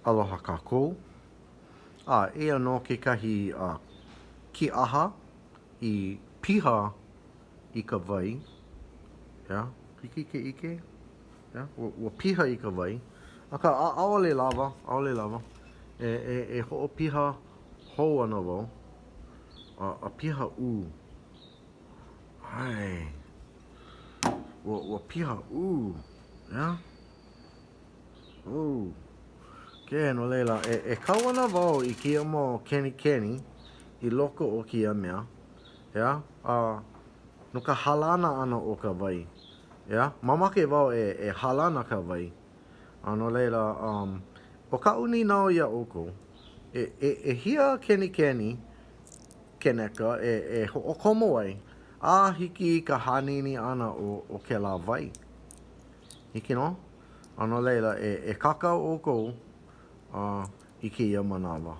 Aloha kākou. Ea no kekahi ki aha I piha I ka wai. Hiki ke ike. Ua piha I ka wai. Aka aole lava. E ho'o piha hou ana wau. A piha u. Ai. Ua piha u. Ke no leila. E kau ana wau I kia mo keni I loko o kia mea. No ka halana ana o ka wai. Mamake wau e halana ka wai. No leila, o ka uni nao ia oko. E hia keni keneka e ho'okomo ai. Hiki ka hanini ana o ke la wai. Hiki no? No leila, e kakao oko I kia manawa.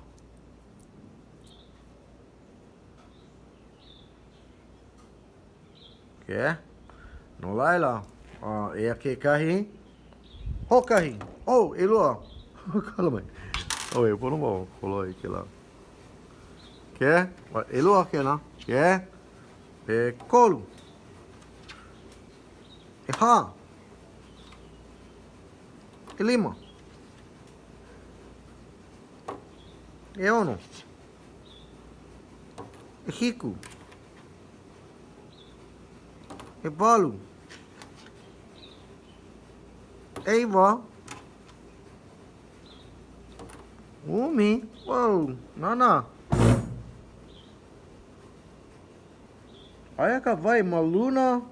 No laila, ea kekahi. Hokahi. E lua. Kala mai. E pono mau. Kolo I ke la. E lua ke na. E kolu. E ha. E lima. E ono. E hiku. E walu. E iwa. Umi. Wow. Nana. Aia ka wai maluna.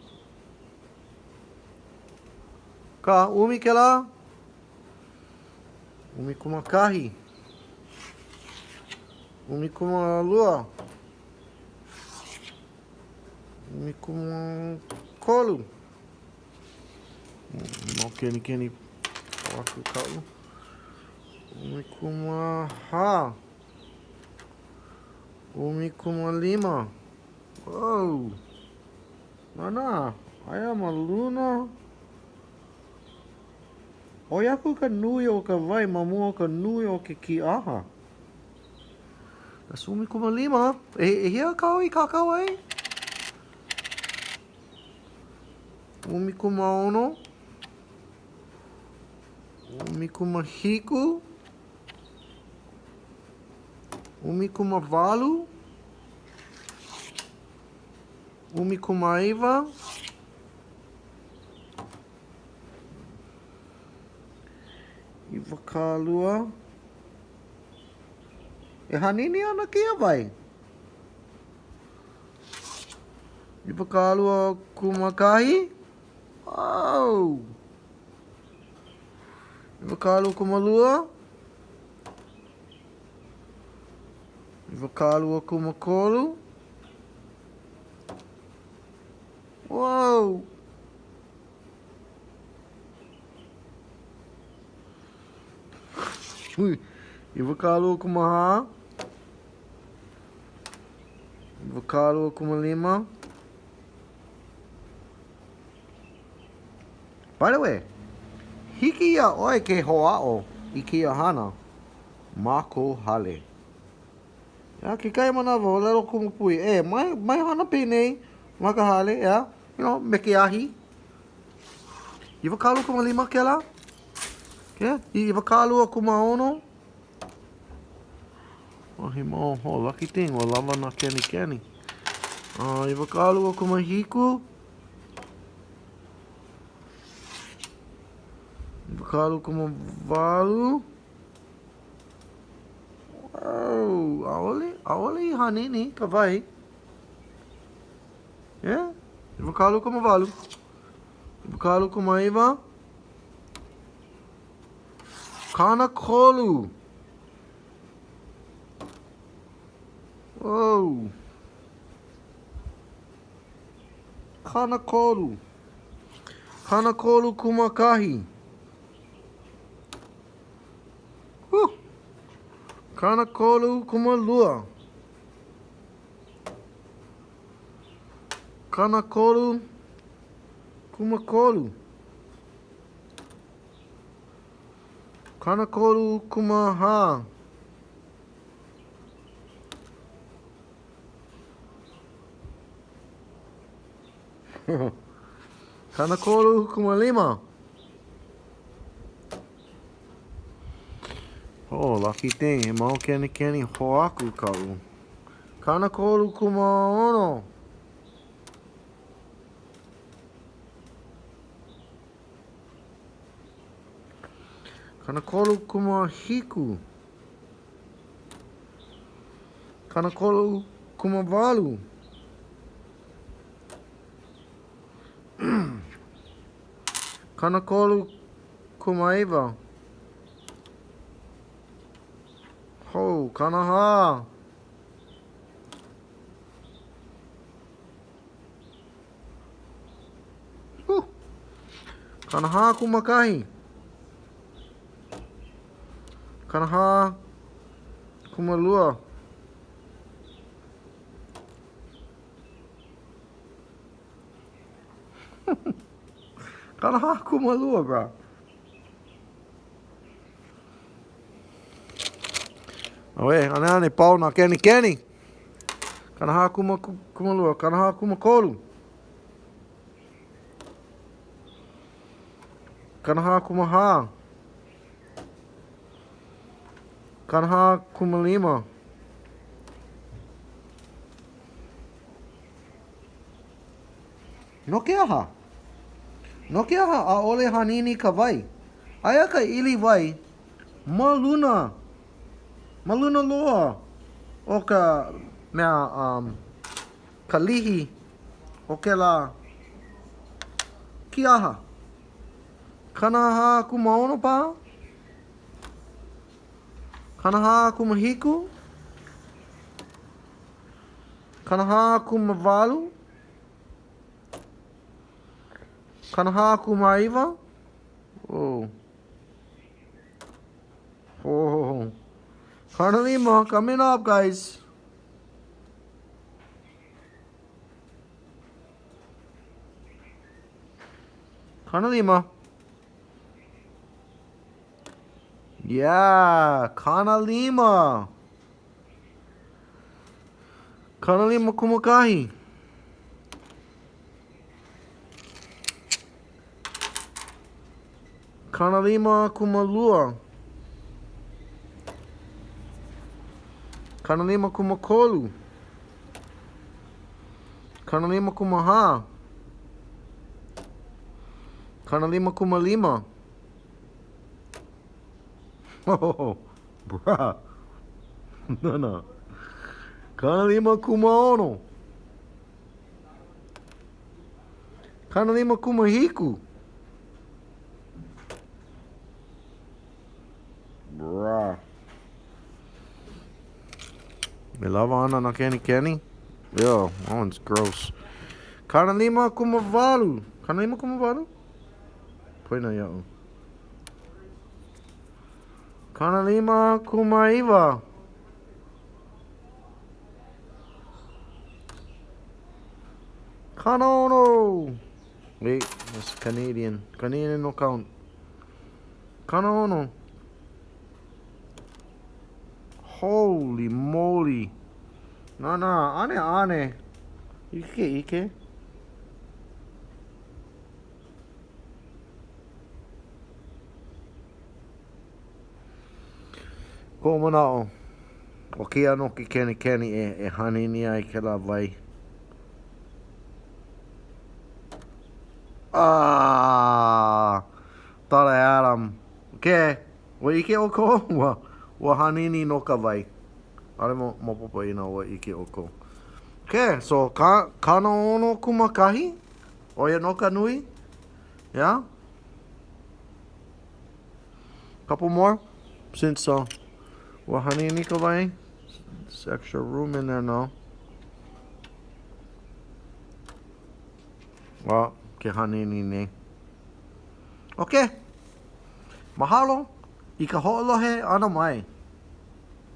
Ka umi ke la. Umi kuma kahi. Umi kuma lua. Umi kuma kolu. No keni waku kau. Umi kuma ha. Umi kuma lima. Wow. Nana. Aia maluna. Oiaku ka nui o ka wai mamua ka nui o ke ki aha. Das umi kuma lima. E hia kau I kakao ai? Umi kuma ono. Umi kuma hiku. Umi kuma walu. Umi kuma iwa. Iwa kālua. E hanini ana kia wai. Iwa kālua kuma kahi. Wow. Iwa kālua kuma lua. Iwa kālua kuma kolu. Wow. Iwa kālua kuma ha. Iwa kālua kuma lima. By the way, hiki ia oi ke hoa'o I kia hana. Mako hale. Ke kai manawa o lero kumupui. Mai hana pēnei. Maka hale, me ke ahi. Iwa kālua kuma lima ke la. Iwa kālua kuma ono. He mo lucky thing. O lava na keni. Iwa kālua kuma hiku. Iwa kālua kuma walu. Wow, aole I hanini ka wai. Iwa kālua kuma walu. Iwa kālua kuma iwa. Kana kolu. Wow. Kana kolu. Kana kolu kuma kahi. Kana kolu kuma lua. Kana kolu kuma kolu. Kanakolu kumaha. Kanakolu kumalima. Oh, lucky thing. E mau keni keni hoaku kau. Kanakolu kumaono. Kanakolu kumahiku. Kanakolu kumavalu. Kanakolu kumaiva. Ho, kanaha. Kanaha kumakahi. Kanaha kumalua. Kanaha kumalua, bro. Oe, ane pau na keni keni. Kanaha kumalua, kanaha kumakolu. Kanaha kumaha. Kanaha kumalima. No ke aha. No ke aha a ole hanini ka vai. Aia ka ili vai. Maluna. Maluna loa. O ka mea ka lihi. O ke la ki aha. Kanaha kumaono pa. Kanaha kumahiku. Kanaha kumavalu. Kanaha kumaiva. Oh. Oh. Karnalima coming up, guys. Karnalima. Yeah, Kanalima. Kanalima kumakahi. Kanalima kumalua. Kanalima kumakolu. Kanalima kumaha. Kanalima kumalima. Oh, bruh. No. Kanalima kumaono. Kanalima kumahiku. Bruh. Me lava ana na Kenny? Yo, that one's gross. Kanalima kumavalu. Kanalima kumavalu? Põe na yao. Kanalima kumaiva. Kanono. Wait, that's Canadian. Canadian no count. Kanono. Holy moly. No, ane. Ike. Ko manao. O kia no ki Kenny e hanini ai ke la vai. Tara Adam. Ke, wa ike o ko? Wa hanini no ka vai. Ale mo popo ina wa ike o ko. Okay, so kano ono kumakahi? Oia no ka nui? Yeah? Couple more? Since wa hanini ka vai? There's extra room in there now. Well, ke hanini ne. Okay. Mahalo. I ka ho'olohe ana mai.